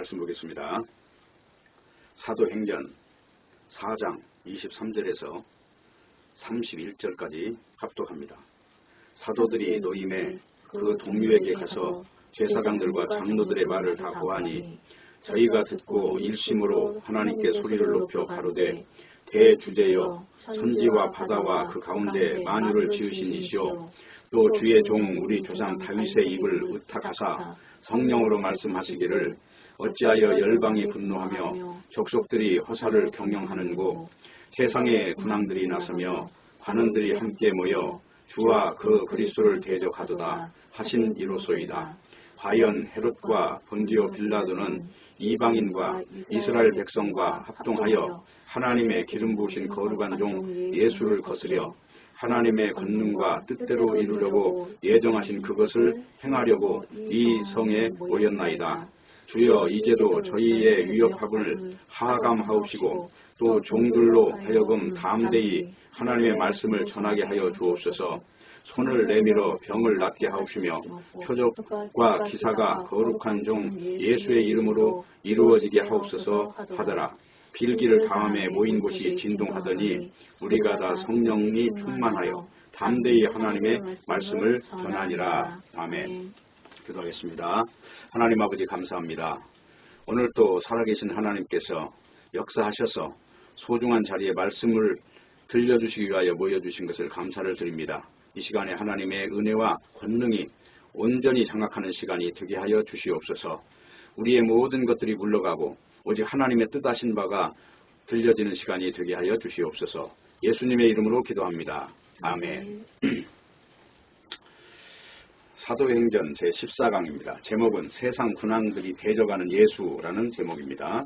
말씀 보겠습니다. 사도행전 4장 23절에서 31절까지 합독합니다. 사도들이 노임에 그 동료에게 가서 제사장들과 장로들의 말을 다 고하니 저희가 듣고 일심으로 하나님께 소리를 높여 가로되 대주제여 천지와 바다와 그 가운데 만유를 지으신 이시오 또 주의 종 우리 조상 다윗의 입을 의탁하사 성령으로 말씀하시기를 어찌하여 열방이 분노하며 족속들이 허사를 경영하는고 세상의 군왕들이 나서며 관원들이 함께 모여 주와 그 그리스도를 대적하도다 하신 이로소이다. 과연 헤롯과 본디오 빌라도는 이방인과 이스라엘 백성과 합동하여 하나님의 기름 부으신 거룩한 종 예수를 거스려 하나님의 권능과 뜻대로 이루려고 예정하신 그것을 행하려고 이 성에 모였나이다. 주여 이제도 저희의 위협함을 하감하옵시고 또 종들로 하여금 담대히 하나님의 말씀을 전하게 하여 주옵소서. 손을 내밀어 병을 낫게 하옵시며 표적과 기사가 거룩한 종 예수의 이름으로 이루어지게 하옵소서 하더라. 빌기를 다음에 모인 곳이 진동하더니 우리가 다 성령이 충만하여 담대히 하나님의 말씀을 전하니라. 아멘. 기도하겠습니다. 하나님 아버지 감사합니다. 오늘 또 살아계신 하나님께서 역사하셔서 소중한 자리에 말씀을 들려주시기 위하여 모여주신 것을 감사를 드립니다. 이 시간에 하나님의 은혜와 권능이 온전히 장악하는 시간이 되게 하여 주시옵소서. 우리의 모든 것들이 물러가고 오직 하나님의 뜻하신 바가 들려지는 시간이 되게 하여 주시옵소서. 예수님의 이름으로 기도합니다. 아멘. 사도행전 제14강입니다. 제목은 세상 군왕들이 대적하는 예수라는 제목입니다.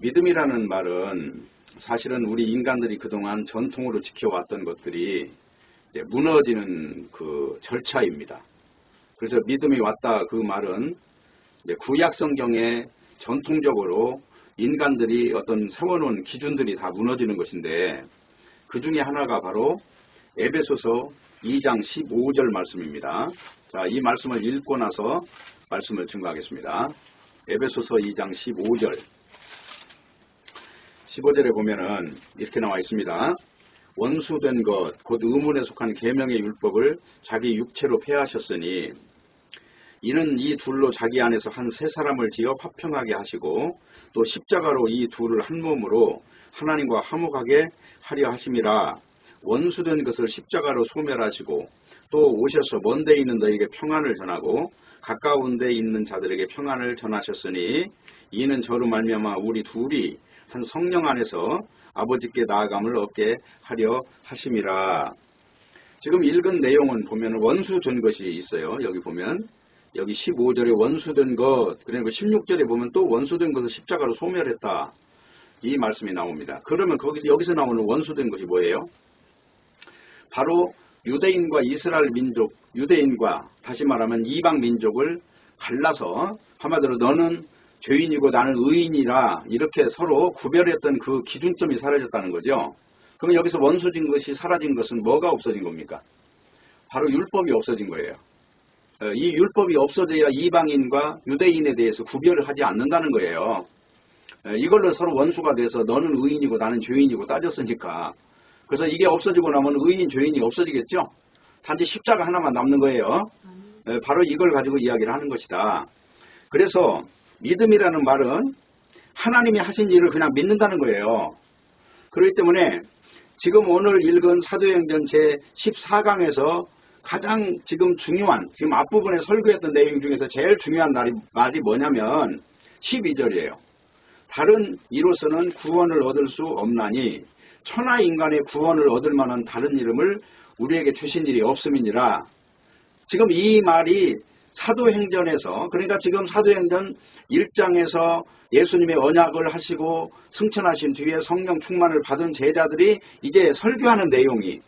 믿음이라는 말은 사실은 우리 인간들이 그동안 전통으로 지켜왔던 것들이 무너지는 그 절차입니다. 그래서 믿음이 왔다 그 말은 구약 성경에 전통적으로 인간들이 어떤 세워놓은 기준들이 다 무너지는 것인데 그 중에 하나가 바로 에베소서 2장 15절 말씀입니다. 자, 이 말씀을 읽고 나서 말씀을 증거하겠습니다. 에베소서 2장 15절 15절에 보면은 이렇게 나와 있습니다. 원수된 것 곧 의문에 속한 계명의 율법을 자기 육체로 폐하셨으니 이는 이 둘로 자기 안에서 한 세 사람을 지어 화평하게 하시고 또 십자가로 이 둘을 한 몸으로 하나님과 화목하게 하려 하심이라. 원수된 것을 십자가로 소멸하시고 또 오셔서 먼 데 있는 너에게 평안을 전하고 가까운 데 있는 자들에게 평안을 전하셨으니 이는 저로 말미암아 우리 둘이 한 성령 안에서 아버지께 나아감을 얻게 하려 하심이라. 지금 읽은 내용은 보면 원수된 것이 있어요. 여기 보면 여기 15절에 원수된 것, 그리고 16절에 보면 또 원수된 것을 십자가로 소멸했다. 이 말씀이 나옵니다. 그러면 여기서 나오는 원수된 것이 뭐예요? 바로 유대인과 이스라엘 민족, 유대인과 다시 말하면 이방 민족을 갈라서 한마디로 너는 죄인이고 나는 의인이라 이렇게 서로 구별했던 그 기준점이 사라졌다는 거죠. 그럼 여기서 원수진 것이 사라진 것은 뭐가 없어진 겁니까? 바로 율법이 없어진 거예요. 이 율법이 없어져야 이방인과 유대인에 대해서 구별을 하지 않는다는 거예요. 이걸로 서로 원수가 돼서 너는 의인이고 나는 죄인이고 따졌으니까. 그래서 이게 없어지고 나면 의인, 죄인이 없어지겠죠? 단지 십자가 하나만 남는 거예요. 바로 이걸 가지고 이야기를 하는 것이다. 그래서 믿음이라는 말은 하나님이 하신 일을 그냥 믿는다는 거예요. 그렇기 때문에 지금 오늘 읽은 사도행전 제14강에서 가장 지금 중요한, 지금 앞부분에 설교했던 내용 중에서 제일 중요한 말이 뭐냐면 12절이에요. 다른 이로서는 구원을 얻을 수 없나니 천하 인간의 구원을 얻을 만한 다른 이름을 우리에게 주신 일이 없음이니라. 지금 이 말이 사도행전에서, 그러니까 지금 사도행전 1장에서 예수님의 언약을 하시고 승천하신 뒤에 성령 충만을 받은 제자들이 이제 설교하는 내용이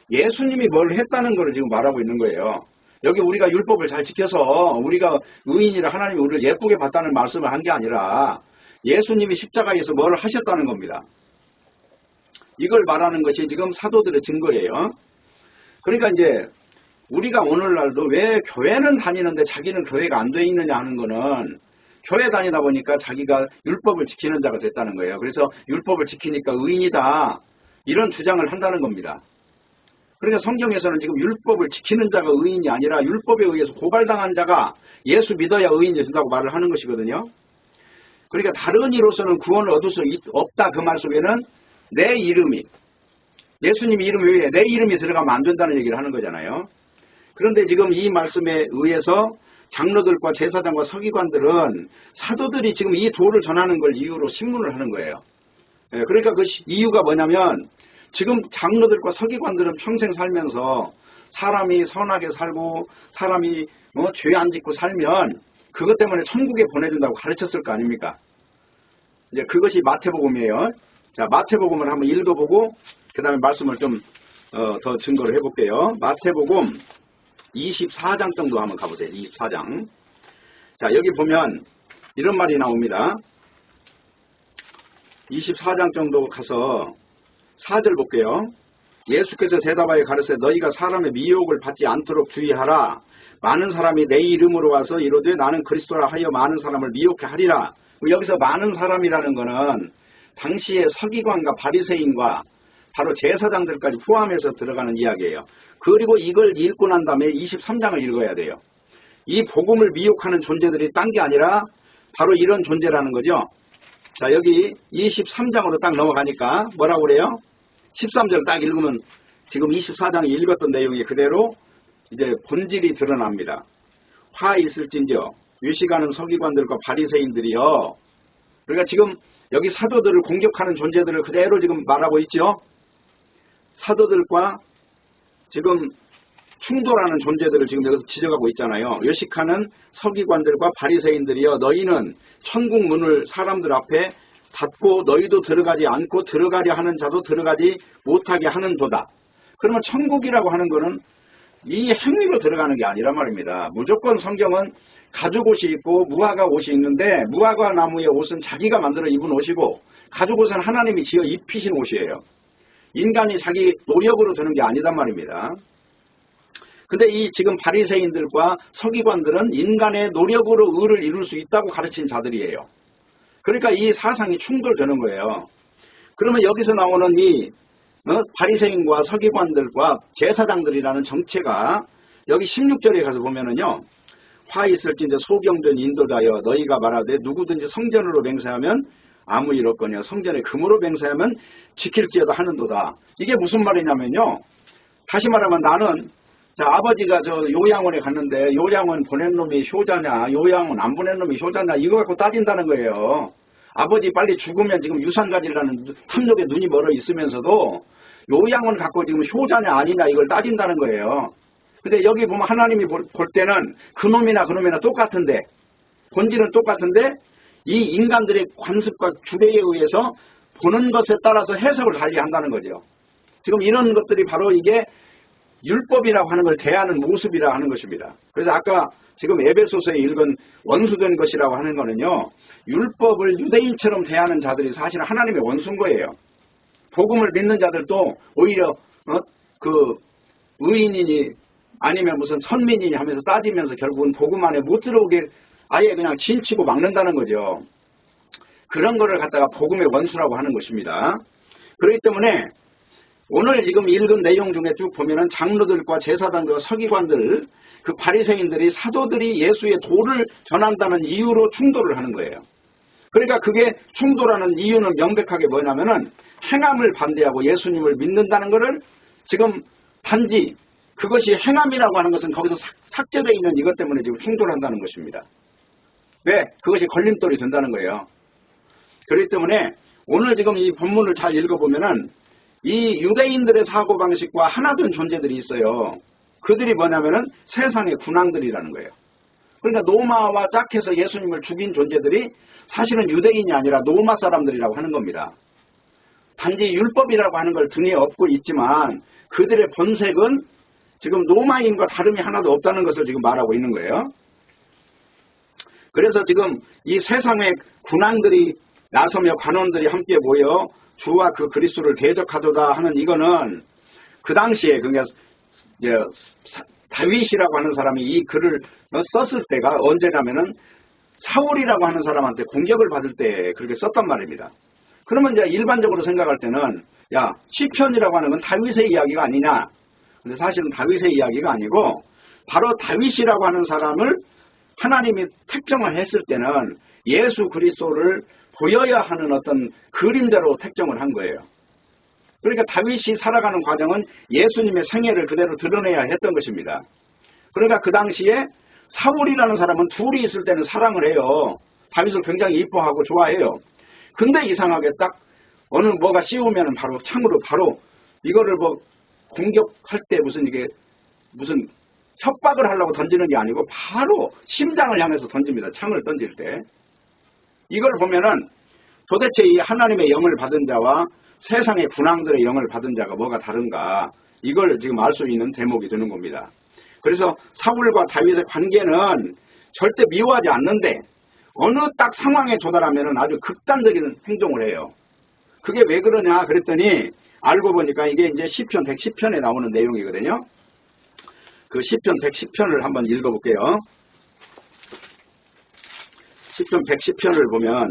예수님이 뭘 했다는 걸 지금 말하고 있는 거예요. 여기 우리가 율법을 잘 지켜서 우리가 의인이라 하나님이 우리를 예쁘게 봤다는 말씀을 한 게 아니라 예수님이 십자가에서 뭘 하셨다는 겁니다. 이걸 말하는 것이 지금 사도들의 증거예요. 그러니까 이제 우리가 오늘날도 왜 교회는 다니는데 자기는 교회가 안 돼 있느냐 하는 거는 교회 다니다 보니까 자기가 율법을 지키는 자가 됐다는 거예요. 그래서 율법을 지키니까 의인이다. 이런 주장을 한다는 겁니다. 그러니까 성경에서는 지금 율법을 지키는 자가 의인이 아니라 율법에 의해서 고발당한 자가 예수 믿어야 의인이 된다고 말을 하는 것이거든요. 그러니까 다른 이로서는 구원을 얻을 수 없다. 그 말 속에는 내 이름이, 예수님 이름 외에 내 이름이 들어가면 안 된다는 얘기를 하는 거잖아요. 그런데 지금 이 말씀에 의해서 장로들과 제사장과 서기관들은 사도들이 지금 이 도를 전하는 걸 이유로 신문을 하는 거예요. 그러니까 그 이유가 뭐냐면 지금 장로들과 서기관들은 평생 살면서 사람이 선하게 살고 사람이 죄 안 짓고 살면 그것 때문에 천국에 보내준다고 가르쳤을 거 아닙니까? 이제 그것이 마태복음이에요. 자, 마태복음을 한번 읽어보고 그 다음에 말씀을 좀 더 증거를 해볼게요. 마태복음 24장 정도 한번 가보세요. 24장. 자, 여기 보면 이런 말이 나옵니다. 24장 정도 가서 4절 볼게요. 예수께서 대답하여 가르쳐 너희가 사람의 미혹을 받지 않도록 주의하라. 많은 사람이 내 이름으로 와서 이르되 나는 그리스도라 하여 많은 사람을 미혹해 하리라. 여기서 많은 사람이라는 것은 당시의 서기관과 바리새인과 바로 제사장들까지 포함해서 들어가는 이야기예요. 그리고 이걸 읽고 난 다음에 23장을 읽어야 돼요. 이 복음을 미혹하는 존재들이 딴 게 아니라 바로 이런 존재라는 거죠. 자, 여기 23장으로 딱 넘어가니까 뭐라고 그래요? 13절 딱 읽으면 지금 24장에 읽었던 내용이 그대로 이제 본질이 드러납니다. 화 있을진저 외식하는 서기관들과 바리새인들이요. 그러니까 지금 여기 사도들을 공격하는 존재들을 그대로 지금 말하고 있죠. 사도들과 지금 충돌하는 존재들을 지금 여기서 지적하고 있잖아요. 외식하는 서기관들과 바리새인들이여 너희는 천국 문을 사람들 앞에 닫고 너희도 들어가지 않고 들어가려 하는 자도 들어가지 못하게 하는도다. 그러면 천국이라고 하는 것은 이 행위로 들어가는 게 아니란 말입니다. 무조건 성경은 가죽 옷이 있고 무화과 옷이 있는데 무화과 나무의 옷은 자기가 만들어 입은 옷이고 가죽 옷은 하나님이 지어 입히신 옷이에요. 인간이 자기 노력으로 드는 게 아니단 말입니다. 근데 이 지금 바리새인들과 서기관들은 인간의 노력으로 의를 이룰 수 있다고 가르친 자들이에요. 그러니까 이 사상이 충돌되는 거예요. 그러면 여기서 나오는 이 바리새인과 서기관들과 제사장들이라는 정체가 여기 16절에 가서 보면은요. 화 있을진저 소경전 인도자여 너희가 말하되 누구든지 성전으로 맹세하면 아무 일 없거니와 성전에 금으로 맹세하면 지킬지어다 하는도다. 이게 무슨 말이냐면요. 다시 말하면 나는 자 아버지가 저 요양원에 갔는데 요양원 보낸 놈이 효자냐 요양원 안 보낸 놈이 효자냐 이거 갖고 따진다는 거예요. 아버지 빨리 죽으면 지금 유산 가지려는 탐욕에 눈이 멀어 있으면서도 요양원 갖고 지금 효자냐 아니냐 이걸 따진다는 거예요. 근데 여기 보면 하나님이 볼 때는 그놈이나 똑같은데 본질은 똑같은데 이 인간들의 관습과 주례에 의해서 보는 것에 따라서 해석을 달리한다는 거죠. 지금 이런 것들이 바로 이게 율법이라고 하는 걸 대하는 모습이라 하는 것입니다. 그래서 아까 지금 에베소서에 읽은 원수된 것이라고 하는 거는요. 율법을 유대인처럼 대하는 자들이 사실은 하나님의 원수인 거예요. 복음을 믿는 자들도 오히려 그 의인이니 아니면 무슨 선민이니 하면서 따지면서 결국은 복음 안에 못 들어오게 아예 그냥 진치고 막는다는 거죠. 그런 거를 갖다가 복음의 원수라고 하는 것입니다. 그렇기 때문에 오늘 지금 읽은 내용 중에 쭉 보면은 장로들과 제사장들과 서기관들, 그 바리새인들이 사도들이 예수의 도를 전한다는 이유로 충돌을 하는 거예요. 그러니까 그게 충돌하는 이유는 명백하게 뭐냐면은 행함을 반대하고 예수님을 믿는다는 것을 지금 단지 그것이 행함이라고 하는 것은 거기서 삭제되어 있는 이것 때문에 지금 충돌한다는 것입니다. 왜? 그것이 걸림돌이 된다는 거예요. 그렇기 때문에 오늘 지금 이 본문을 잘 읽어보면은 이 유대인들의 사고방식과 하나 된 존재들이 있어요. 그들이 뭐냐면은 세상의 군왕들이라는 거예요. 그러니까 노마와 짝해서 예수님을 죽인 존재들이 사실은 유대인이 아니라 노마 사람들이라고 하는 겁니다. 단지 율법이라고 하는 걸 등에 업고 있지만 그들의 본색은 지금 노마인과 다름이 하나도 없다는 것을 지금 말하고 있는 거예요. 그래서 지금 이 세상의 군왕들이 나서며 관원들이 함께 모여 주와 그 그리스도를 대적하도다 하는 이거는 그 당시에 그러니까 다윗이라고 하는 사람이 이 글을 썼을 때가 언제냐면은 사울이라고 하는 사람한테 공격을 받을 때 그렇게 썼단 말입니다. 그러면 이제 일반적으로 생각할 때는 야, 시편이라고 하는 건 다윗의 이야기가 아니냐. 근데 사실은 다윗의 이야기가 아니고 바로 다윗이라고 하는 사람을 하나님이 택정을 했을 때는 예수 그리스도를 보여야 하는 어떤 그림대로 택정을 한 거예요. 그러니까 다윗이 살아가는 과정은 예수님의 생애를 그대로 드러내야 했던 것입니다. 그러니까 그 당시에 사울이라는 사람은 둘이 있을 때는 사랑을 해요. 다윗을 굉장히 이뻐하고 좋아해요. 근데 이상하게 딱 어느 뭐가 씌우면 바로 창으로 바로 이거를 뭐 공격할 때 무슨 이게 무슨 협박을 하려고 던지는 게 아니고 바로 심장을 향해서 던집니다. 창을 던질 때. 이걸 보면은 도대체 이 하나님의 영을 받은 자와 세상의 군왕들의 영을 받은 자가 뭐가 다른가, 이걸 지금 알 수 있는 대목이 되는 겁니다. 그래서 사울과 다윗의 관계는 절대 미워하지 않는데 어느 딱 상황에 도달하면 아주 극단적인 행동을 해요. 그게 왜 그러냐 그랬더니 알고 보니까 이게 이제 시편 110편에 나오는 내용이거든요. 그 시편 110편을 한번 읽어볼게요. 시편 110편을 보면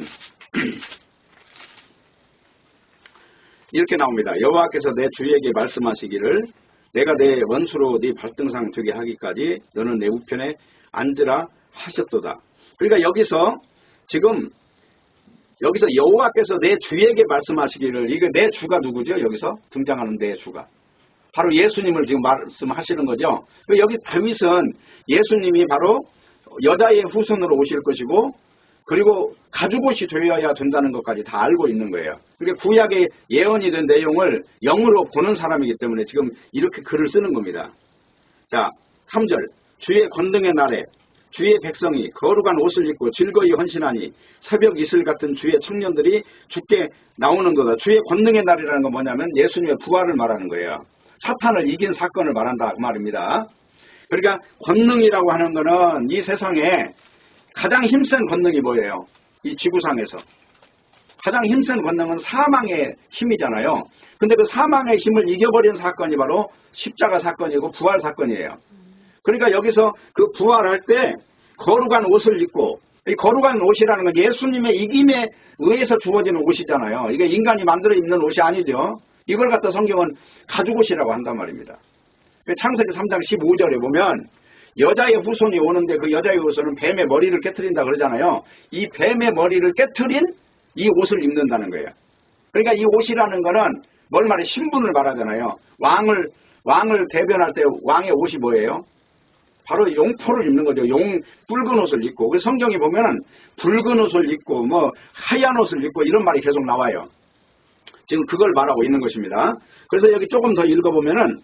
이렇게 나옵니다. 여호와께서 내 주에게 말씀하시기를 내가 내 원수로 네 발등상 되게 하기까지 너는 내 우편에 앉으라 하셨도다. 그러니까 여기서 지금 여호와께서 내 주에게 말씀하시기를, 이게 내 주가 누구죠? 여기서 등장하는 내 주가 바로 예수님을 지금 말씀하시는 거죠. 여기 다윗은 예수님이 바로 여자의 후손으로 오실 것이고 그리고 가죽옷이 되어야 된다는 것까지 다 알고 있는 거예요. 그러니까 구약의 예언이 된 내용을 영으로 보는 사람이기 때문에 지금 이렇게 글을 쓰는 겁니다. 자, 3절 주의 권능의 날에 주의 백성이 거룩한 옷을 입고 즐거이 헌신하니 새벽 이슬 같은 주의 청년들이 죽게 나오는도다. 주의 권능의 날이라는 건 뭐냐면 예수님의 부활을 말하는 거예요. 사탄을 이긴 사건을 말한다 그 말입니다. 그러니까 권능이라고 하는 거는 이 세상에 가장 힘센 권능이 뭐예요? 이 지구상에서 가장 힘센 권능은 사망의 힘이잖아요. 근데 그 사망의 힘을 이겨버린 사건이 바로 십자가 사건이고 부활 사건이에요. 그러니까 여기서 그 부활할 때 거룩한 옷을 입고, 이 거룩한 옷이라는 건 예수님의 이김에 의해서 주어지는 옷이잖아요. 이게 인간이 만들어 입는 옷이 아니죠. 이걸 갖다 성경은 가죽옷이라고 한단 말입니다. 창세기 3장 15절에 보면 여자의 후손이 오는데 그 여자의 후손은 뱀의 머리를 깨트린다 그러잖아요. 이 뱀의 머리를 깨트린 이 옷을 입는다는 거예요. 그러니까 이 옷이라는 거는 뭘 말해? 신분을 말하잖아요. 왕을 대변할 때 왕의 옷이 뭐예요? 바로 용포를 입는 거죠. 붉은 옷을 입고. 그래서 성경에 보면은 붉은 옷을 입고 뭐 하얀 옷을 입고 이런 말이 계속 나와요. 지금 그걸 말하고 있는 것입니다. 그래서 여기 조금 더 읽어보면은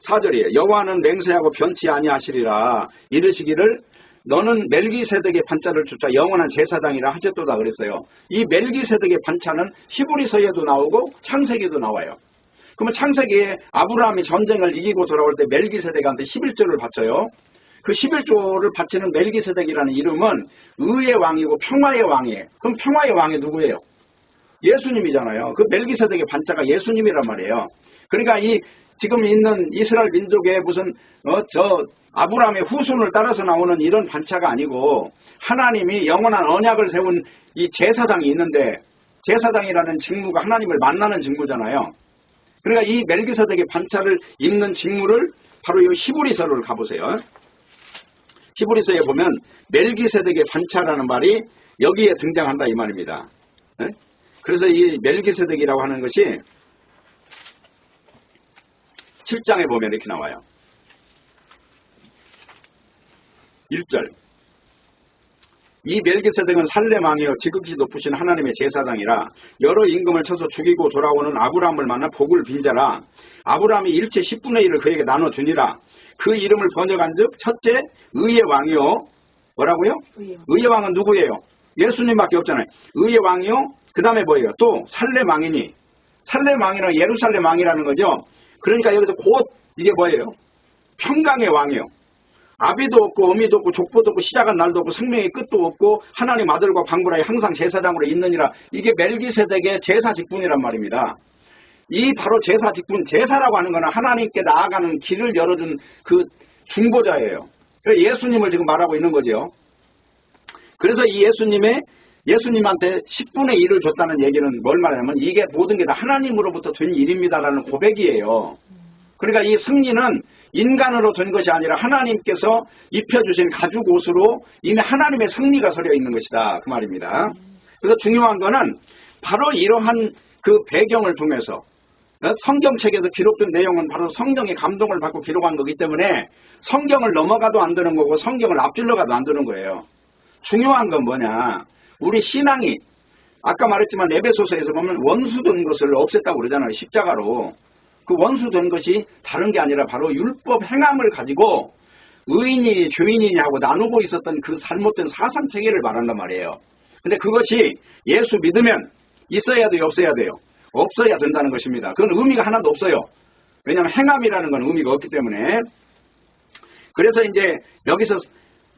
4절이에요. 여호와는 맹세하고 변치 아니하시리라 이르시기를 너는 멜기세덱의 반차를 쫓아 영원한 제사장이라 하셨도다 그랬어요. 이 멜기세덱의 반차는 히브리서에도 나오고 창세기에도 나와요. 그러면 창세기에 아브라함이 전쟁을 이기고 돌아올 때 멜기세덱한테 11조를 바쳐요. 그 11조를 바치는 멜기세덱이라는 이름은 의의 왕이고 평화의 왕이에요. 그럼 평화의 왕이 누구예요? 예수님이잖아요. 그 멜기세덱의 반차가 예수님이란 말이에요. 그러니까 이 지금 있는 이스라엘 민족의 무슨 아브라함의 후손을 따라서 나오는 이런 반차가 아니고 하나님이 영원한 언약을 세운 이 제사장이 있는데, 제사장이라는 직무가 하나님을 만나는 직무잖아요. 그러니까 이 멜기세덱의 반차를 입는 직무를 바로 이 히브리서를 가보세요. 히브리서에 보면 멜기세덱의 반차라는 말이 여기에 등장한다 이 말입니다. 네? 그래서 이 멜기세덱이라고 하는 것이 7장에 보면 이렇게 나와요. 1절 이 멜기세덱은 살렘 왕이여 지극히 높으신 하나님의 제사장이라 여러 임금을 쳐서 죽이고 돌아오는 아브라함을 만나 복을 빈 자라. 아브라함이 일체 10분의 1을 그에게 나눠주니라. 그 이름을 번역한 즉 첫째 의의 왕이요. 뭐라고요? 의의 왕은 누구예요? 예수님밖에 없잖아요. 의의 왕이요. 그 다음에 뭐예요? 또 살렘 왕이니. 살렘 왕이라는 예루살렘 왕이라는 거죠. 그러니까 여기서 곧 이게 뭐예요? 평강의 왕이요. 아비도 없고 어미도 없고 족보도 없고 시작한 날도 없고 생명의 끝도 없고 하나님 아들과 방부라에 항상 제사장으로 있느니라. 이게 멜기세덱의 제사 직분이란 말입니다. 이 바로 제사 직분, 제사라고 하는 거는 하나님께 나아가는 길을 열어준 그 중보자예요. 그래서 예수님을 지금 말하고 있는 거죠. 그래서 이 예수님한테 10분의 1을 줬다는 얘기는 뭘 말하냐면 이게 모든 게 다 하나님으로부터 된 일입니다라는 고백이에요. 그러니까 이 승리는 인간으로 된 것이 아니라 하나님께서 입혀주신 가죽 옷으로 이미 하나님의 승리가 서려 있는 것이다. 그 말입니다. 그래서 중요한 거는 바로 이러한 그 배경을 통해서 성경책에서 기록된 내용은 바로 성경의 감동을 받고 기록한 거기 때문에 성경을 넘어가도 안 되는 거고 성경을 앞질러 가도 안 되는 거예요. 중요한 건 뭐냐. 우리 신앙이 아까 말했지만 에베소서에서 보면 원수된 것을 없앴다고 그러잖아요. 십자가로. 그 원수된 것이 다른 게 아니라 바로 율법 행함을 가지고 의인이 죄인이냐고 나누고 있었던 그 잘못된 사상체계를 말한단 말이에요. 근데 그것이 예수 믿으면 있어야 돼요, 없어야 돼요? 없어야 된다는 것입니다. 그건 의미가 하나도 없어요. 왜냐하면 행함이라는 건 의미가 없기 때문에. 그래서 이제 여기서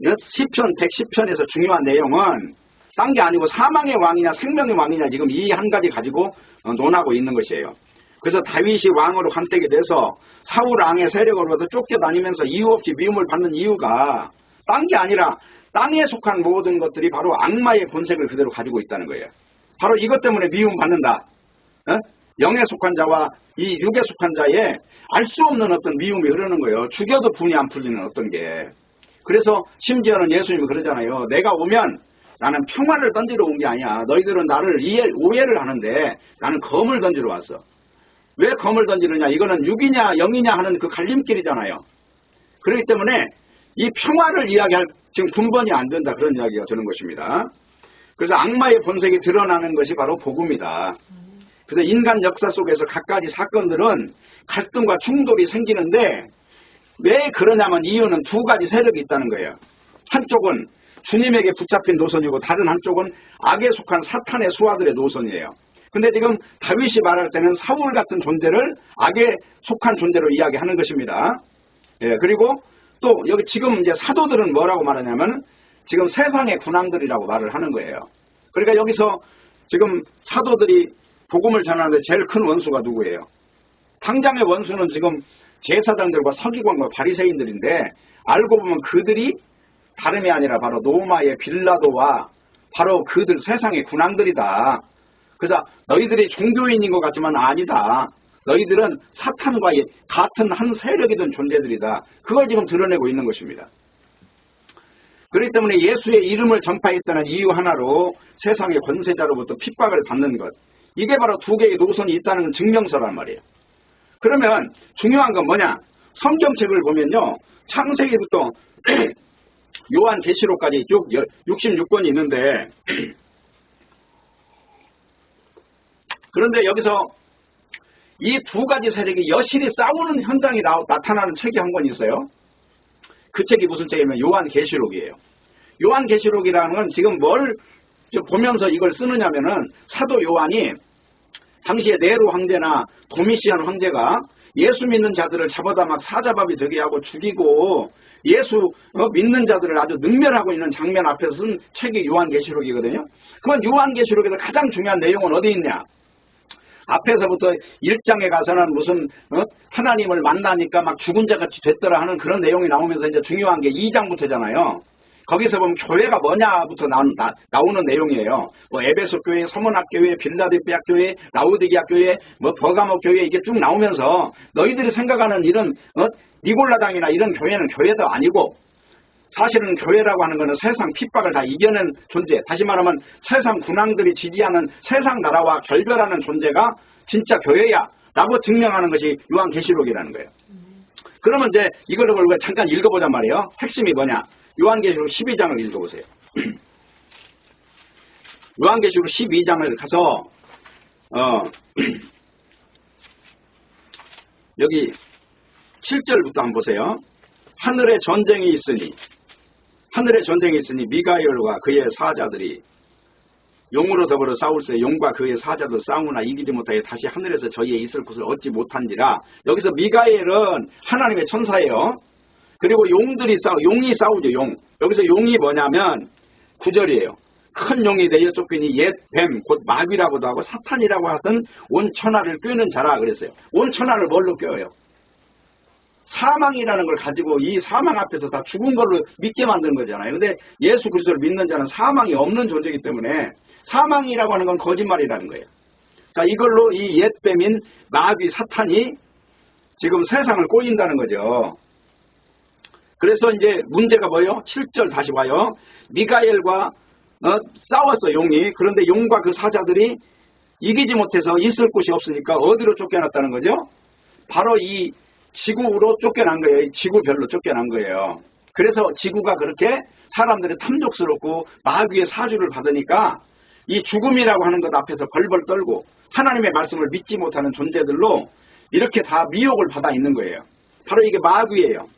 시편 110편에서 중요한 내용은 딴 게 아니고 사망의 왕이냐 생명의 왕이냐 지금 이 한 가지 가지고 논하고 있는 것이에요. 그래서 다윗이 왕으로 간택이 돼서 사울 왕의 세력으로부터 쫓겨다니면서 이유 없이 미움을 받는 이유가 딴 게 아니라 땅에 속한 모든 것들이 바로 악마의 본색을 그대로 가지고 있다는 거예요. 바로 이것 때문에 미움 받는다. 영에 속한 자와 이 육에 속한 자에 알 수 없는 어떤 미움이 흐르는 거예요. 죽여도 분이 안 풀리는 어떤 게. 그래서 심지어는 예수님이 그러잖아요. 내가 오면 나는 평화를 던지러 온 게 아니야. 너희들은 나를 오해를 하는데 나는 검을 던지러 왔어. 왜 검을 던지느냐. 이거는 육이냐 영이냐 하는 그 갈림길이잖아요. 그렇기 때문에 이 평화를 이야기할 지금 근본이 안 된다. 그런 이야기가 되는 것입니다. 그래서 악마의 본색이 드러나는 것이 바로 복음이다. 그래서 인간 역사 속에서 갖가지 사건들은 갈등과 충돌이 생기는데 왜 그러냐면 이유는 두 가지 세력이 있다는 거예요. 한쪽은 주님에게 붙잡힌 노선이고 다른 한쪽은 악에 속한 사탄의 수하들의 노선이에요. 근데 지금 다윗이 말할 때는 사울 같은 존재를 악에 속한 존재로 이야기하는 것입니다. 예, 그리고 또 여기 지금 이제 사도들은 뭐라고 말하냐면 지금 세상의 군왕들이라고 말을 하는 거예요. 그러니까 여기서 지금 사도들이 복음을 전하는데 제일 큰 원수가 누구예요? 당장의 원수는 지금 제사장들과 서기관과 바리새인들인데 알고 보면 그들이 다름이 아니라 바로 로마의 빌라도와 바로 그들 세상의 군왕들이다. 그래서 너희들이 종교인인 것 같지만 아니다. 너희들은 사탄과 같은 한 세력이 된 존재들이다. 그걸 지금 드러내고 있는 것입니다. 그렇기 때문에 예수의 이름을 전파했다는 이유 하나로 세상의 권세자로부터 핍박을 받는 것. 이게 바로 두 개의 노선이 있다는 증명서란 말이에요. 그러면 중요한 건 뭐냐? 성경책을 보면요. 창세기부터 요한계시록까지 쭉 66권이 있는데 그런데 여기서 이 두 가지 세력이 여실히 싸우는 현장이 나타나는 책이 한 권 있어요. 그 책이 무슨 책이냐면 요한계시록이에요. 요한계시록이라는 건 지금 뭘 보면서 이걸 쓰느냐면은 사도 요한이 당시에 네로 황제나 도미시안 황제가 예수 믿는 자들을 잡아다 막 사자밥이 되게 하고 죽이고 예수 믿는 자들을 아주 능멸하고 있는 장면 앞에서 쓴 책이 요한계시록이거든요. 그건 요한계시록에서 가장 중요한 내용은 어디 있냐? 앞에서부터 1장에 가서는 무슨 하나님을 만나니까 막 죽은 자같이 됐더라 하는 그런 내용이 나오면서 이제 중요한 게 2장부터잖아요. 거기서 보면 교회가 뭐냐부터 나오는 내용이에요. 뭐 에베소 교회, 서문학 교회, 빌라델피아 교회, 라우디게아 교회, 뭐 버가모 교회 이게 쭉 나오면서 너희들이 생각하는 이런 니골라당이나 이런 교회는 교회도 아니고 사실은 교회라고 하는 것은 세상 핍박을 다 이겨낸 존재. 다시 말하면 세상 군왕들이 지지하는 세상 나라와 결별하는 존재가 진짜 교회야 라고 증명하는 것이 요한계시록이라는 거예요. 그러면 이제 이걸 우리가 잠깐 읽어보자 말이에요. 핵심이 뭐냐? 요한계시록 12장을 읽어보세요. 요한계시록 12장을 가서 여기 7절부터 한번 보세요. 하늘에 전쟁이 있으니 미가엘과 그의 사자들이 용으로 더불어 싸울세 용과 그의 사자들 싸우나 이기지 못하여 다시 하늘에서 저희의 있을 곳을 얻지 못한지라. 여기서 미가엘은 하나님의 천사예요. 그리고 용이 싸우죠. 용. 여기서 용이 뭐냐면 9절이에요. 큰 용이 되어 쫓기니 옛 뱀, 곧 마귀라고도 하고 사탄이라고 하던 온 천하를 꿰는 자라 그랬어요. 온 천하를 뭘로 꿰어요? 사망이라는 걸 가지고 이 사망 앞에서 다 죽은 걸로 믿게 만드는 거잖아요. 근데 예수 그리스도를 믿는 자는 사망이 없는 존재이기 때문에 사망이라고 하는 건 거짓말이라는 거예요. 그러니까 이걸로 이 옛뱀인 마귀 사탄이 지금 세상을 꼬인다는 거죠. 그래서 이제 문제가 뭐예요? 7절 다시 봐요. 미가엘과 싸웠어, 용이. 그런데 용과 그 사자들이 이기지 못해서 있을 곳이 없으니까 어디로 쫓겨났다는 거죠? 바로 이 지구로 쫓겨난 거예요. 이 지구별로 쫓겨난 거예요. 그래서 지구가 그렇게 사람들이 탐욕스럽고 마귀의 사주를 받으니까 이 죽음이라고 하는 것 앞에서 벌벌 떨고 하나님의 말씀을 믿지 못하는 존재들로 이렇게 다 미혹을 받아 있는 거예요. 바로 이게 마귀예요.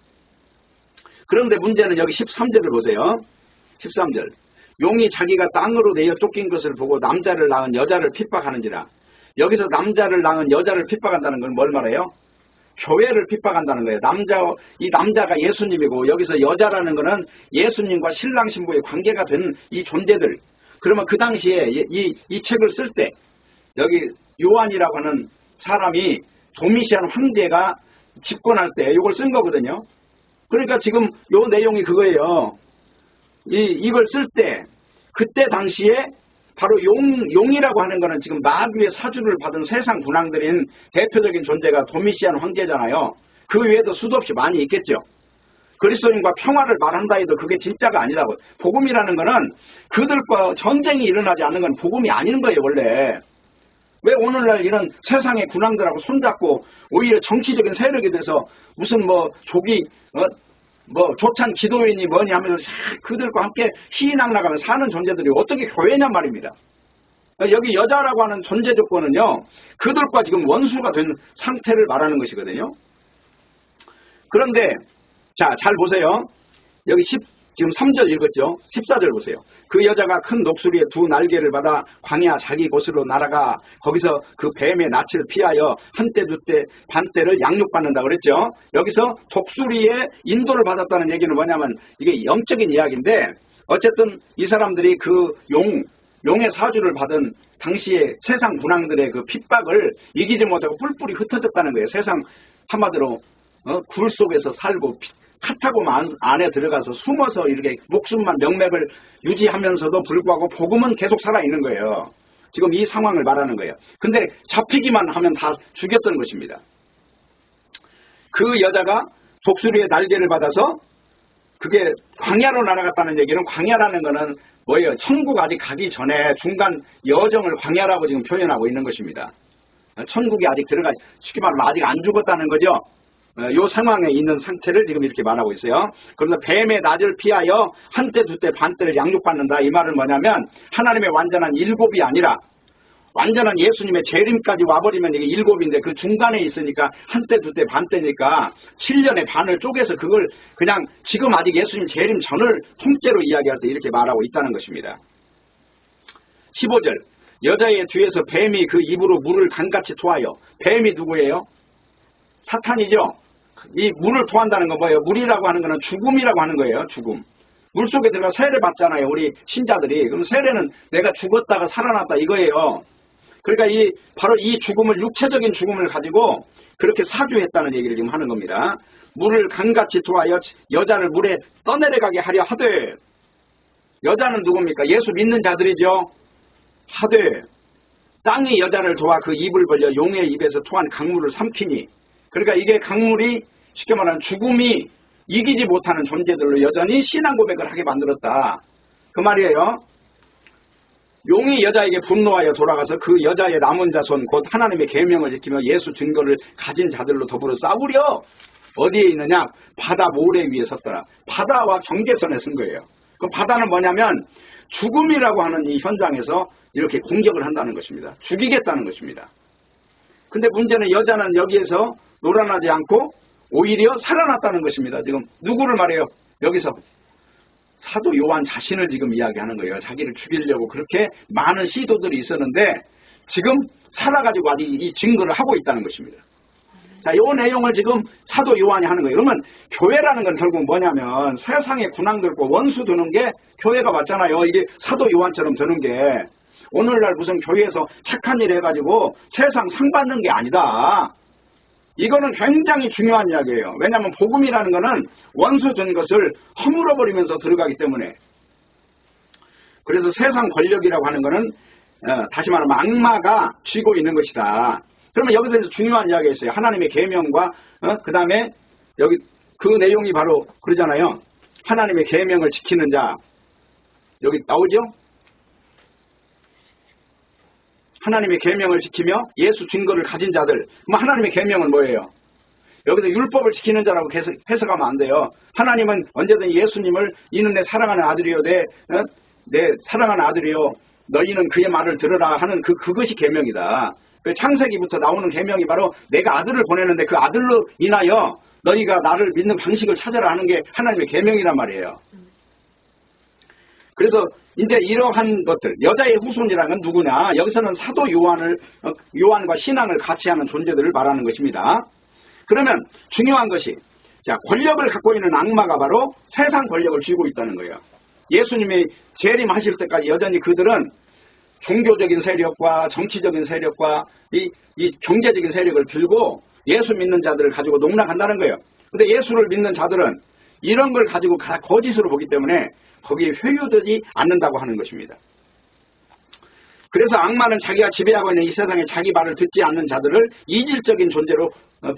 그런데 문제는 여기 13절을 보세요. 13절. 용이 자기가 땅으로 내어 쫓긴 것을 보고 남자를 낳은 여자를 핍박하는지라. 여기서 남자를 낳은 여자를 핍박한다는 건 뭘 말해요? 교회를 핍박한다는 거예요. 이 남자가 예수님이고 여기서 여자라는 거는 예수님과 신랑 신부의 관계가 된 이 존재들. 그러면 그 당시에 이 책을 쓸 때 여기 요한이라고 하는 사람이 도미시안 황제가 집권할 때 이걸 쓴 거거든요. 그러니까 지금 요 내용이 그거예요. 이걸 쓸 때 그때 당시에 바로 용이라고 하는 거는 지금 마귀의 사주를 받은 세상 군왕들인 대표적인 존재가 도미시안 황제잖아요. 그 외에도 수도 없이 많이 있겠죠. 그리스도인과 평화를 말한다 해도 그게 진짜가 아니라고. 복음이라는 거는 그들과 전쟁이 일어나지 않는 건 복음이 아닌 거예요, 원래. 왜 오늘날 이런 세상의 군왕들하고 손잡고 오히려 정치적인 세력이 돼서 무슨 조기 조찬 기도인이 뭐니 하면서 그들과 함께 희희낙낙하면서 사는 존재들이 어떻게 교회냔 말입니다. 여기 여자라고 하는 존재 조건은요, 그들과 지금 원수가 된 상태를 말하는 것이거든요. 그런데 자, 잘 보세요. 여기 지금 3절 읽었죠? 14절 보세요. 그 여자가 큰 독수리의 두 날개를 받아 광야 자기 곳으로 날아가 거기서 그 뱀의 낯을 피하여 한때 두때 반때를 양육받는다 그랬죠. 여기서 독수리의 인도를 받았다는 얘기는 뭐냐면 이게 영적인 이야기인데 어쨌든 이 사람들이 그 용의 사주를 받은 당시에 세상 군왕들의 그 핍박을 이기지 못하고 뿔뿔이 흩어졌다는 거예요. 세상 한마디로 굴 속에서 살고 카타콤 안에 들어가서 숨어서 이렇게 목숨만 명맥을 유지하면서도 불구하고 복음은 계속 살아있는 거예요. 지금 이 상황을 말하는 거예요. 근데 잡히기만 하면 다 죽였던 것입니다. 그 여자가 독수리의 날개를 받아서 그게 광야로 날아갔다는 얘기는 광야라는 거는 뭐예요? 천국 아직 가기 전에 중간 여정을 광야라고 지금 표현하고 있는 것입니다. 천국이 아직 쉽게 말하면 아직 안 죽었다는 거죠. 이 상황에 있는 상태를 지금 이렇게 말하고 있어요. 그러면서 뱀의 낯을 피하여 한때 두때 반때를 양육받는다. 이 말은 뭐냐면 하나님의 완전한 일곱이 아니라 완전한 예수님의 재림까지 와버리면 이게 일곱인데 그 중간에 있으니까 한때 두때 반때니까 7년의 반을 쪼개서 그걸 그냥 지금 아직 예수님 재림 전을 통째로 이야기할 때 이렇게 말하고 있다는 것입니다. 15절. 여자의 뒤에서 뱀이 그 입으로 물을 강같이 토하여. 뱀이 누구예요? 사탄이죠. 이 물을 토한다는 건 뭐예요? 물이라고 하는 거는 죽음이라고 하는 거예요. 죽음. 물속에 들어가 세례 받잖아요. 우리 신자들이. 그럼 세례는 내가 죽었다가 살아났다 이거예요. 그러니까 바로 이 죽음을 육체적인 죽음을 가지고 그렇게 사주했다는 얘기를 지금 하는 겁니다. 물을 강같이 토하여 여자를 물에 떠내려가게 하려 하되. 여자는 누굽니까? 예수 믿는 자들이죠. 하되 땅이 여자를 도와 그 입을 벌려 용의 입에서 토한 강물을 삼키니. 그러니까 이게 강물이 쉽게 말하면 죽음이 이기지 못하는 존재들로 여전히 신앙 고백을 하게 만들었다. 그 말이에요. 용이 여자에게 분노하여 돌아가서 그 여자의 남은 자손 곧 하나님의 계명을 지키며 예수 증거를 가진 자들로 더불어 싸우려. 어디에 있느냐? 바다 모래 위에 섰더라. 바다와 경계선에 선 거예요. 그 바다는 뭐냐면 죽음이라고 하는 이 현장에서 이렇게 공격을 한다는 것입니다. 죽이겠다는 것입니다. 근데 문제는 여자는 여기에서 놀아나지 않고 오히려 살아났다는 것입니다. 지금 누구를 말해요? 여기서 사도 요한 자신을 지금 이야기하는 거예요. 자기를 죽이려고 그렇게 많은 시도들이 있었는데 지금 살아가지고 아직 이 증거를 하고 있다는 것입니다. 자, 이 내용을 지금 사도 요한이 하는 거예요. 그러면 교회라는 건 결국 뭐냐면 세상의 군왕들과 원수 두는 게 교회가 맞잖아요. 이게 사도 요한처럼 드는 게 오늘날 무슨 교회에서 착한 일 해가지고 세상 상 받는 게 아니다. 이거는 굉장히 중요한 이야기예요. 왜냐하면 복음이라는 거는 원수 된 것을 허물어버리면서 들어가기 때문에. 그래서 세상 권력이라고 하는 거는 다시 말하면 악마가 쥐고 있는 것이다. 그러면 여기서 중요한 이야기가 있어요. 하나님의 계명과 그 다음에 여기 그 내용이 바로 그러잖아요. 하나님의 계명을 지키는 자. 여기 나오죠? 하나님의 계명을 지키며 예수 증거를 가진 자들. 그럼 하나님의 계명은 뭐예요? 여기서 율법을 지키는 자라고 해석하면 안 돼요. 하나님은 언제든 예수님을 이는 내 사랑하는 아들이요 내 사랑하는 아들이요 너희는 그의 말을 들으라 하는 그것이 계명이다. 창세기부터 나오는 계명이 바로 내가 아들을 보내는데 그 아들로 인하여 너희가 나를 믿는 방식을 찾아라 하는 게 하나님의 계명이란 말이에요. 그래서 이제 이러한 것들, 여자의 후손이라는 건 누구냐? 여기서는 사도 요한과 신앙을 같이 하는 존재들을 말하는 것입니다. 그러면 중요한 것이, 자, 권력을 갖고 있는 악마가 바로 세상 권력을 쥐고 있다는 거예요. 예수님이 재림하실 때까지 여전히 그들은 종교적인 세력과 정치적인 세력과 이 경제적인 세력을 들고 예수 믿는 자들을 가지고 농락한다는 거예요. 근데 예수를 믿는 자들은 이런 걸 가지고 거짓으로 보기 때문에 거기에 회유되지 않는다고 하는 것입니다. 그래서 악마는 자기가 지배하고 있는 이 세상에 자기 말을 듣지 않는 자들을 이질적인 존재로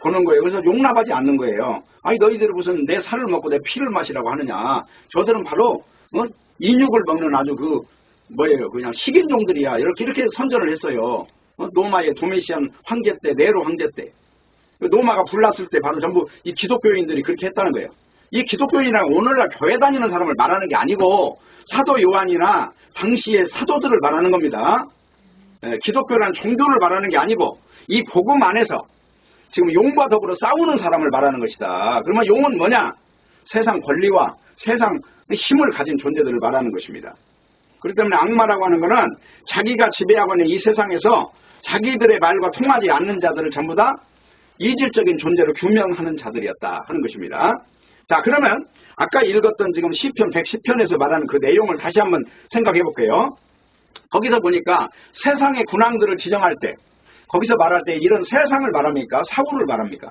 보는 거예요. 그래서 용납하지 않는 거예요. 아니 너희들이 무슨 내 살을 먹고 내 피를 마시라고 하느냐. 저들은 바로 인육을 먹는 아주 그냥 식인종들이야. 이렇게 선전을 했어요. 로마의 도미시안 황제 때, 네로 황제 때. 로마가 불났을 때 바로 전부 이 기독교인들이 그렇게 했다는 거예요. 이 기독교인이란 오늘날 교회 다니는 사람을 말하는 게 아니고 사도 요한이나 당시의 사도들을 말하는 겁니다. 기독교라는 종교를 말하는 게 아니고 이 복음 안에서 지금 용과 더불어 싸우는 사람을 말하는 것이다. 그러면 용은 뭐냐? 세상 권리와 세상 힘을 가진 존재들을 말하는 것입니다. 그렇기 때문에 악마라고 하는 것은 자기가 지배하고 있는 이 세상에서 자기들의 말과 통하지 않는 자들을 전부 다 이질적인 존재로 규명하는 자들이었다 하는 것입니다. 자, 그러면 아까 읽었던 지금 시편 110편에서 말하는 그 내용을 다시 한번 생각해 볼게요. 거기서 보니까 세상의 군왕들을 지정할 때 거기서 말할 때 이런 세상을 말합니까? 사울을 말합니까?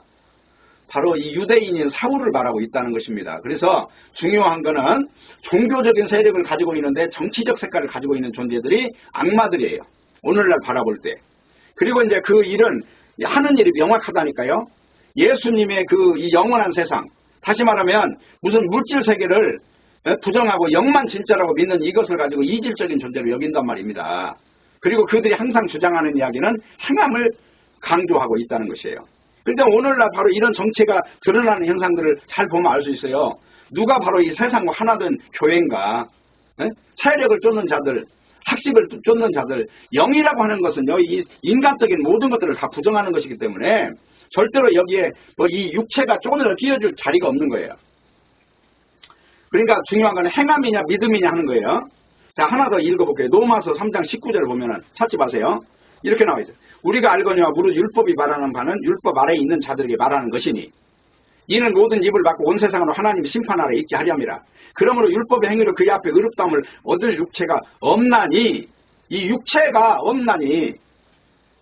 바로 이 유대인인 사울을 말하고 있다는 것입니다. 그래서 중요한 거는 종교적인 세력을 가지고 있는데 정치적 색깔을 가지고 있는 존재들이 악마들이에요. 오늘날 바라볼 때. 그리고 이제 그 일은 하는 일이 명확하다니까요. 예수님의 이 영원한 세상, 다시 말하면 무슨 물질 세계를 부정하고 영만 진짜라고 믿는 이것을 가지고 이질적인 존재로 여긴단 말입니다. 그리고 그들이 항상 주장하는 이야기는 행함을 강조하고 있다는 것이에요. 그런데 오늘날 바로 이런 정체가 드러나는 현상들을 잘 보면 알 수 있어요. 누가 바로 이 세상과 하나 된 교회인가? 세력을 쫓는 자들, 학식을 쫓는 자들, 영이라고 하는 것은요, 이 인간적인 모든 것들을 다 부정하는 것이기 때문에 절대로 여기에 이 육체가 조금이라도 끼어줄 자리가 없는 거예요. 그러니까 중요한 건 행함이냐 믿음이냐 하는 거예요. 자, 하나 더 읽어볼게요. 로마서 3장 19절을 보면은 찾지 마세요. 이렇게 나와 있어요. 우리가 알거니와 무릇 율법이 말하는 바는 율법 아래에 있는 자들에게 말하는 것이니 이는 모든 입을 막고 온 세상으로 하나님의 심판 아래 있게 하렵니다. 그러므로 율법의 행위로 그의 앞에 의롭다함을 얻을 육체가 없나니, 이 육체가 없나니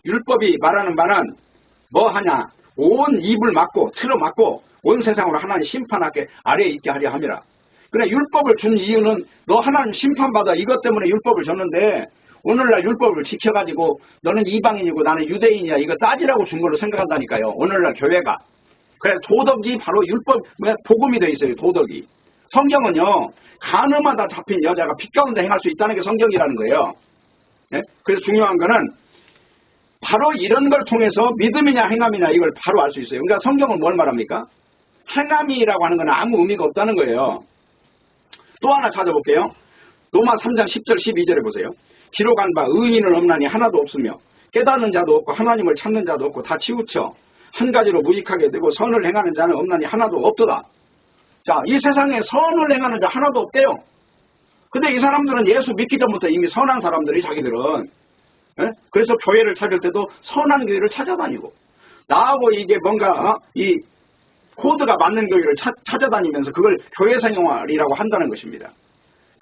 율법이 말하는 바는 뭐 하냐? 온 입을 막고 틀어 막고 온 세상으로 하나님 심판 아래에 있게 하려 함이라. 그래, 율법을 준 이유는 너 하나님 심판받아 이것 때문에 율법을 줬는데 오늘날 율법을 지켜가지고 너는 이방인이고 나는 유대인이야 이거 따지라고 준 걸로 생각한다니까요. 오늘날 교회가. 그래서 도덕이 바로 율법, 복음이 되어 있어요. 도덕이. 성경은요, 간음하다 잡힌 여자가 빛 가운데 행할 수 있다는 게 성경이라는 거예요. 네? 그래서 중요한 거는 바로 이런 걸 통해서 믿음이냐 행함이냐 이걸 바로 알 수 있어요. 그러니까 성경은 뭘 말합니까? 행함이라고 하는 건 아무 의미가 없다는 거예요. 또 하나 찾아볼게요. 로마 3장 10절 12절에 보세요. 기록한 바 의인은 없나니 하나도 없으며 깨닫는 자도 없고 하나님을 찾는 자도 없고 다 치우쳐 한 가지로 무익하게 되고 선을 행하는 자는 없나니 하나도 없도다. 자, 이 세상에 선을 행하는 자 하나도 없대요. 근데 이 사람들은 예수 믿기 전부터 이미 선한 사람들이 자기들은. 그래서 교회를 찾을 때도 선한 교회를 찾아다니고 나하고 이게 뭔가 이 코드가 맞는 교회를 찾아다니면서 그걸 교회 생활이라고 한다는 것입니다.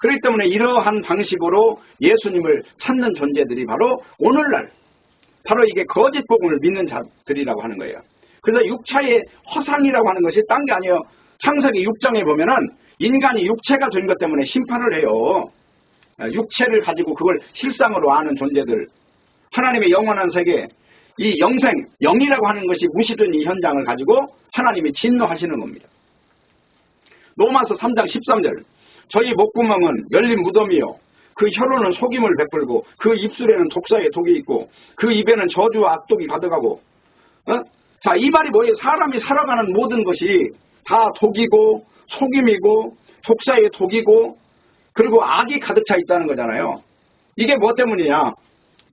그렇기 때문에 이러한 방식으로 예수님을 찾는 존재들이 바로 오늘날 바로 이게 거짓 복음을 믿는 자들이라고 하는 거예요. 그래서 육체의 허상이라고 하는 것이 딴 게 아니에요. 창세기 6장에 보면은 인간이 육체가 된 것 때문에 심판을 해요. 육체를 가지고 그걸 실상으로 아는 존재들, 하나님의 영원한 세계, 이 영생, 영이라고 하는 것이 무시된 이 현장을 가지고 하나님이 진노하시는 겁니다. 로마서 3장 13절, 저희 목구멍은 열린 무덤이요, 그 혀로는 속임을 베풀고 그 입술에는 독사의 독이 있고 그 입에는 저주와 악독이 가득하고. 자, 이 말이 뭐예요? 사람이 살아가는 모든 것이 다 독이고 속임이고 독사의 독이고 그리고 악이 가득 차 있다는 거잖아요. 이게 뭐 때문이냐?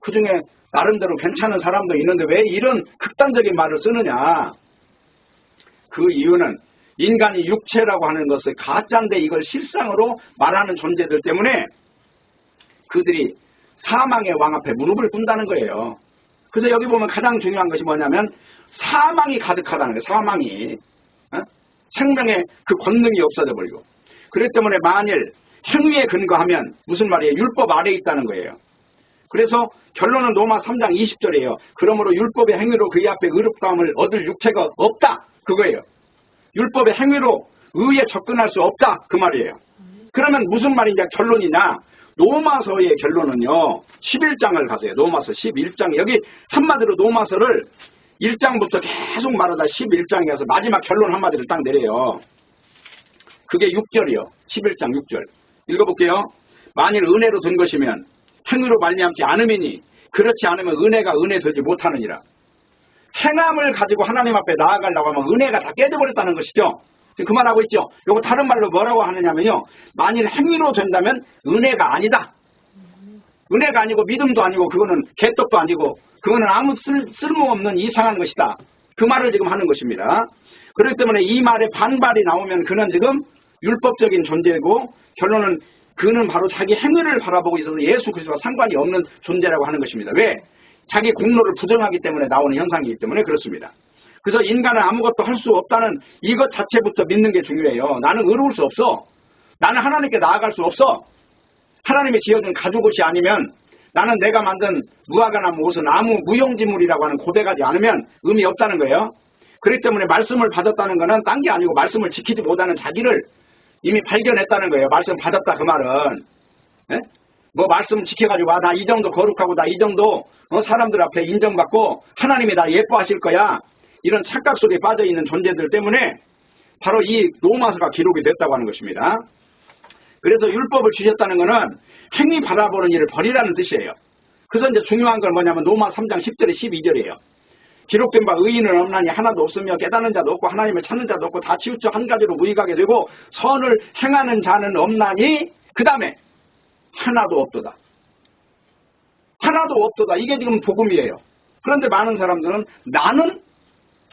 그 중에 나름대로 괜찮은 사람도 있는데 왜 이런 극단적인 말을 쓰느냐? 그 이유는 인간이 육체라고 하는 것을 가짜인데 이걸 실상으로 말하는 존재들 때문에 그들이 사망의 왕 앞에 무릎을 꿇는다는 거예요. 그래서 여기 보면 가장 중요한 것이 뭐냐면 사망이 가득하다는 거예요. 사망이. 생명의 그 권능이 없어져 버리고. 그렇기 때문에 만일 행위에 근거하면 무슨 말이에요? 율법 아래에 있다는 거예요. 그래서 결론은 로마 3장 20절이에요. 그러므로 율법의 행위로 그의 앞에 의롭다함을 얻을 육체가 없다. 그거예요. 율법의 행위로 의에 접근할 수 없다. 그 말이에요. 그러면 무슨 말이냐? 결론이냐? 로마서의 결론은요. 11장을 가세요. 로마서 11장. 여기 한마디로 로마서를 1장부터 계속 말하다 11장에 가서 마지막 결론 한마디를 딱 내려요. 그게 6절이요. 11장 6절. 읽어볼게요. 만일 은혜로 된 것이면 행위로 말미암지 않음이니 그렇지 않으면 은혜가 은혜 되지 못하느니라. 행함을 가지고 하나님 앞에 나아가려고 하면 은혜가 다 깨져버렸다는 것이죠. 그 말하고 있죠. 이거 다른 말로 뭐라고 하느냐면요. 만일 행위로 된다면 은혜가 아니다. 은혜가 아니고 믿음도 아니고 그거는 개떡도 아니고 그거는 아무 쓸모없는 이상한 것이다. 그 말을 지금 하는 것입니다. 그렇기 때문에 이 말에 반발이 나오면 그는 지금 율법적인 존재고 결론은 그는 바로 자기 행위를 바라보고 있어서 예수 그리스도와 상관이 없는 존재라고 하는 것입니다. 왜? 자기 공로를 부정하기 때문에 나오는 현상이기 때문에 그렇습니다. 그래서 인간은 아무것도 할 수 없다는 이것 자체부터 믿는 게 중요해요. 나는 의로울 수 없어. 나는 하나님께 나아갈 수 없어. 하나님이 지어준 가죽옷이 아니면 나는 내가 만든 무화과 나무 옷은 아무 무용지물이라고 하는 고백하지 않으면 의미 없다는 거예요. 그렇기 때문에 말씀을 받았다는 것은 딴 게 아니고 말씀을 지키지 못하는 자기를 이미 발견했다는 거예요. 말씀 받았다 그 말은. 에? 뭐 말씀 지켜가지고 나 이 정도 거룩하고 나 이 정도 사람들 앞에 인정받고 하나님이 나 예뻐하실 거야. 이런 착각 속에 빠져있는 존재들 때문에 바로 이 로마서가 기록이 됐다고 하는 것입니다. 그래서 율법을 주셨다는 것은 행위 바라보는 일을 버리라는 뜻이에요. 그래서 이제 중요한 건 뭐냐면 로마 3장 10절에 12절이에요. 기록된 바 의인은 없나니 하나도 없으며 깨닫는 자도 없고 하나님을 찾는 자도 없고 다 치우쳐 한 가지로 무익하게 되고 선을 행하는 자는 없나니 그 다음에 하나도 없도다. 하나도 없도다. 이게 지금 복음이에요. 그런데 많은 사람들은 나는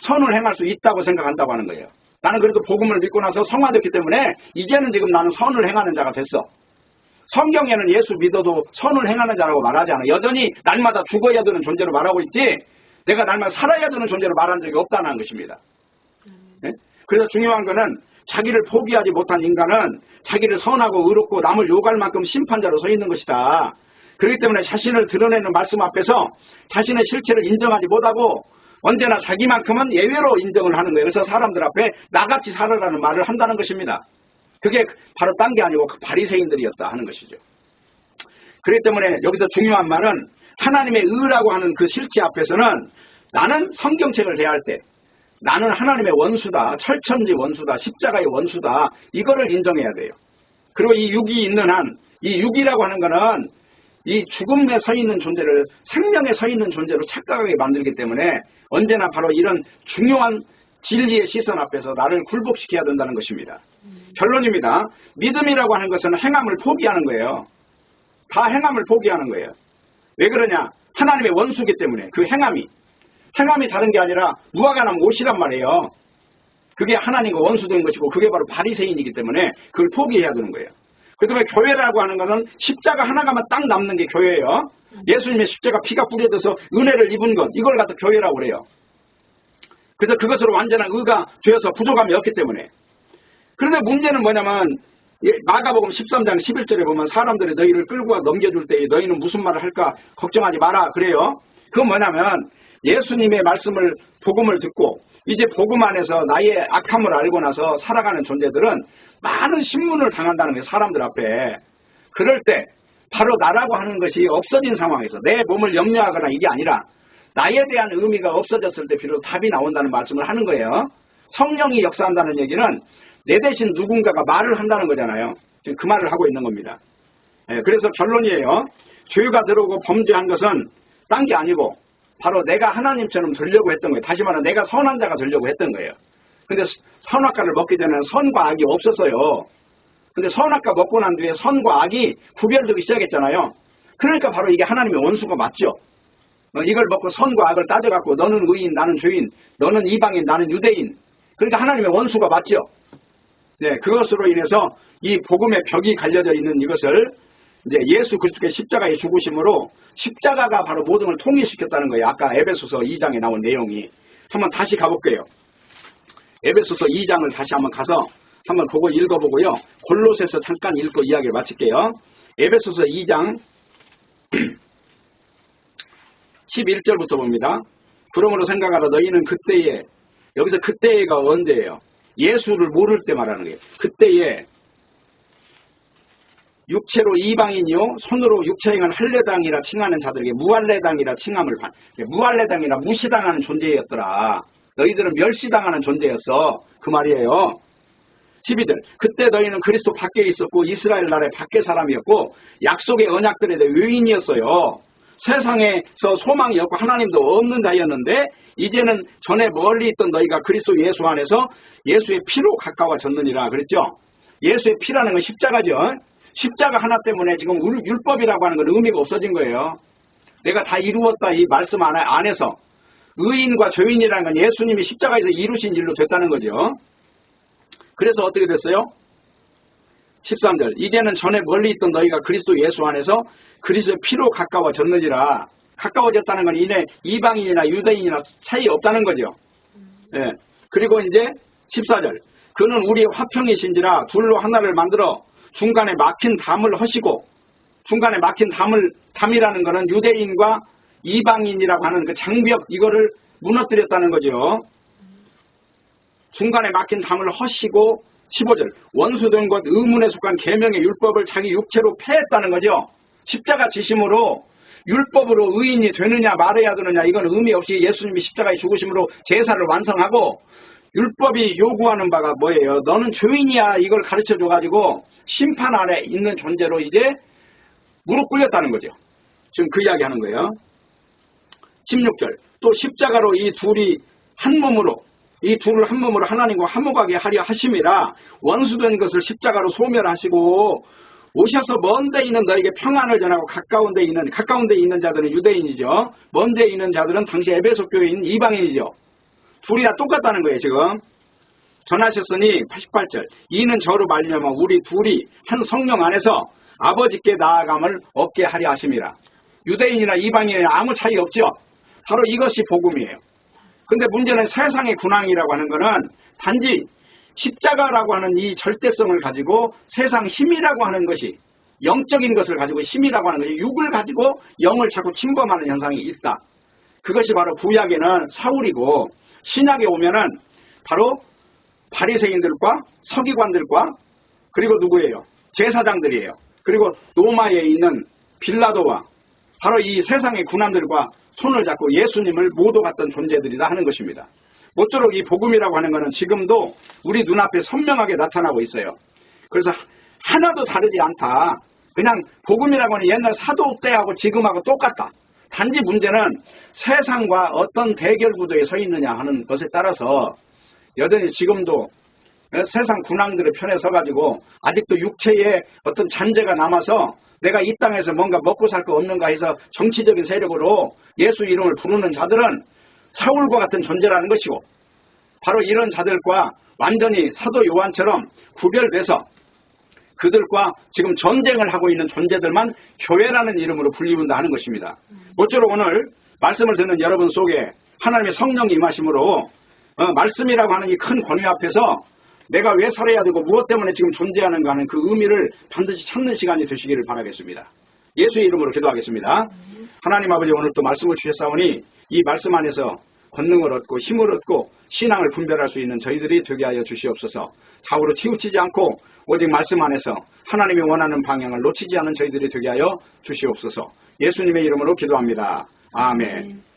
선을 행할 수 있다고 생각한다고 하는 거예요. 나는 그래도 복음을 믿고 나서 성화됐기 때문에 이제는 지금 나는 선을 행하는 자가 됐어. 성경에는 예수 믿어도 선을 행하는 자라고 말하지 않아. 여전히 날마다 죽어야 되는 존재로 말하고 있지 내가 날마다 살아야 되는 존재로 말한 적이 없다는 것입니다. 네? 그래서 중요한 거는 자기를 포기하지 못한 인간은 자기를 선하고 의롭고 남을 욕할 만큼 심판자로 서 있는 것이다. 그렇기 때문에 자신을 드러내는 말씀 앞에서 자신의 실체를 인정하지 못하고 언제나 자기만큼은 예외로 인정을 하는 거예요. 그래서 사람들 앞에 나같이 살아라는 말을 한다는 것입니다. 그게 바로 딴 게 아니고 그 바리새인들이었다 하는 것이죠. 그렇기 때문에 여기서 중요한 말은 하나님의 의라고 하는 그 실체 앞에서는 나는 성경책을 대할 때 나는 하나님의 원수다. 철천지 원수다. 십자가의 원수다. 이거를 인정해야 돼요. 그리고 이 육이 있는 한 이 육이라고 하는 거는 이 죽음에 서 있는 존재를 생명에 서 있는 존재로 착각하게 만들기 때문에 언제나 바로 이런 중요한 진리의 시선 앞에서 나를 굴복시켜야 된다는 것입니다. 결론입니다. 믿음이라고 하는 것은 행함을 포기하는 거예요. 다 행함을 포기하는 거예요. 왜 그러냐? 하나님의 원수기 때문에 그 행함이 다른 게 아니라 무화과 나무 옷이란 말이에요. 그게 하나님과 원수된 것이고 그게 바로 바리새인이기 때문에 그걸 포기해야 되는 거예요. 그 다음에 교회라고 하는 것은 십자가 하나가만 딱 남는 게 교회예요. 예수님의 십자가 피가 뿌려져서 은혜를 입은 것 이걸 갖다 교회라고 그래요. 그래서 그것으로 완전한 의가 되어서 부족함이 없기 때문에. 그런데 문제는 뭐냐면 마가복음 13장 11절에 보면 사람들이 너희를 끌고 넘겨줄 때 너희는 무슨 말을 할까 걱정하지 마라 그래요. 그건 뭐냐면 예수님의 말씀을 복음을 듣고 이제 복음 안에서 나의 악함을 알고 나서 살아가는 존재들은 많은 신문을 당한다는 거예요. 사람들 앞에. 그럴 때 바로 나라고 하는 것이 없어진 상황에서 내 몸을 염려하거나 이게 아니라 나에 대한 의미가 없어졌을 때 비로소 답이 나온다는 말씀을 하는 거예요. 성령이 역사한다는 얘기는 내 대신 누군가가 말을 한다는 거잖아요. 지금 그 말을 하고 있는 겁니다. 그래서 결론이에요. 죄가 들어오고 범죄한 것은 딴 게 아니고 바로 내가 하나님처럼 되려고 했던 거예요. 다시 말하면 내가 선한 자가 되려고 했던 거예요. 근데 선악과를 먹기 전에는 선과 악이 없었어요. 근데 선악과 먹고 난 뒤에 선과 악이 구별되기 시작했잖아요. 그러니까 바로 이게 하나님의 원수가 맞죠. 이걸 먹고 선과 악을 따져갖고 너는 의인, 나는 죄인, 너는 이방인, 나는 유대인. 그러니까 하나님의 원수가 맞죠. 네, 그것으로 인해서 이 복음의 벽이 갈려져 있는 이것을 이제 예수 그리스도의 십자가의 죽으심으로 십자가가 바로 모든 걸 통일시켰다는 거예요. 아까 에베소서 2장에 나온 내용이. 한번 다시 가볼게요. 에베소서 2장을 다시 한번 가서 한번 그거 읽어보고요. 골로새서 잠깐 읽고 이야기를 마칠게요. 에베소서 2장 11절부터 봅니다. 그러므로 생각하라 너희는 그때에, 여기서 그때가 언제예요? 예수를 모를 때 말하는 거예요. 그때에 육체로 이방인이요 손으로 육체행한 할례당이라 칭하는 자들에게 무할례당이라 칭함을 무할례당이라 무시당하는 존재였더라. 너희들은 멸시당하는 존재였어. 그 말이에요. 12절 그때 너희는 그리스도 밖에 있었고 이스라엘 나라의 밖에 사람이었고 약속의 언약들에 대해 외인이었어요. 세상에서 소망이 없고 하나님도 없는 자였는데 이제는 전에 멀리 있던 너희가 그리스도 예수 안에서 예수의 피로 가까워졌느니라 그랬죠. 예수의 피라는 건 십자가죠. 십자가 하나 때문에 지금 율법이라고 하는 건 의미가 없어진 거예요. 내가 다 이루었다 이 말씀 안에서 의인과 죄인이라는 건 예수님이 십자가에서 이루신 일로 됐다는 거죠. 그래서 어떻게 됐어요? 13절 이제는 전에 멀리 있던 너희가 그리스도 예수 안에서 그리스도의 피로 가까워졌느니라. 가까워졌다는 건 이내 이방인이나 유대인이나 차이 없다는 거죠. 예. 그리고 이제 14절 그는 우리의 화평이신지라 둘로 하나를 만들어 중간에 막힌 담을 허시고 중간에 막힌 담이라는 것은 유대인과 이방인이라고 하는 그 장벽 이거를 무너뜨렸다는 거죠. 중간에 막힌 담을 허시고 15절 원수된 것 의문에 속한 계명의 율법을 자기 육체로 폐했다는 거죠. 십자가 지심으로 율법으로 의인이 되느냐 말아야 되느냐 이건 의미 없이 예수님이 십자가에 죽으심으로 제사를 완성하고 율법이 요구하는 바가 뭐예요? 너는 죄인이야 이걸 가르쳐줘가지고 심판 아래 있는 존재로 이제 무릎 꿇렸다는 거죠. 지금 그 이야기 하는 거예요. 16절 또 십자가로 이 둘이 한 몸으로 이 둘을 한 몸으로 하나님과 화목하게 하려 하심이라 원수된 것을 십자가로 소멸하시고 오셔서 먼 데 있는 너에게 평안을 전하고 가까운 데 있는 자들은 유대인이죠. 먼 데 있는 자들은 당시 에베소 교회에 있는 이방인이죠. 둘이 다 똑같다는 거예요. 지금 전하셨으니 88절 이는 저로 말미암아 우리 둘이 한 성령 안에서 아버지께 나아감을 얻게 하려 하심이라. 유대인이나 이방인이나 아무 차이 없죠. 바로 이것이 복음이에요. 근데 문제는 세상의 군왕이라고 하는 거는 단지 십자가라고 하는 이 절대성을 가지고 세상 힘이라고 하는 것이 영적인 것을 가지고 힘이라고 하는 것이 육을 가지고 영을 자꾸 침범하는 현상이 있다. 그것이 바로 구약에는 사울이고 신약에 오면은 바로 바리새인들과 서기관들과 그리고 누구예요? 제사장들이에요. 그리고 로마에 있는 빌라도와 바로 이 세상의 군왕들과 손을 잡고 예수님을 모도 갔던 존재들이다 하는 것입니다. 모쪼록 이 복음이라고 하는 것은 지금도 우리 눈앞에 선명하게 나타나고 있어요. 그래서 하나도 다르지 않다. 그냥 복음이라고 하는 옛날 사도 때하고 지금하고 똑같다. 단지 문제는 세상과 어떤 대결 구도에 서 있느냐 하는 것에 따라서 여전히 지금도 세상 군왕들의 편에 서가지고 아직도 육체에 어떤 잔재가 남아서 내가 이 땅에서 뭔가 먹고 살 거 없는가 해서 정치적인 세력으로 예수 이름을 부르는 자들은 사울과 같은 존재라는 것이고 바로 이런 자들과 완전히 사도 요한처럼 구별돼서 그들과 지금 전쟁을 하고 있는 존재들만 교회라는 이름으로 불리운다 하는 것입니다. 모쪼록 오늘 말씀을 듣는 여러분 속에 하나님의 성령이 임하심으로 말씀이라고 하는 이 큰 권위 앞에서 내가 왜 살아야 되고 무엇 때문에 지금 존재하는가 하는 그 의미를 반드시 찾는 시간이 되시기를 바라겠습니다. 예수의 이름으로 기도하겠습니다. 하나님 아버지 오늘 또 말씀을 주셨사오니 이 말씀 안에서 권능을 얻고 힘을 얻고 신앙을 분별할 수 있는 저희들이 되게 하여 주시옵소서. 좌우로 치우치지 않고 오직 말씀 안에서 하나님이 원하는 방향을 놓치지 않은 저희들이 되게 하여 주시옵소서. 예수님의 이름으로 기도합니다. 아멘.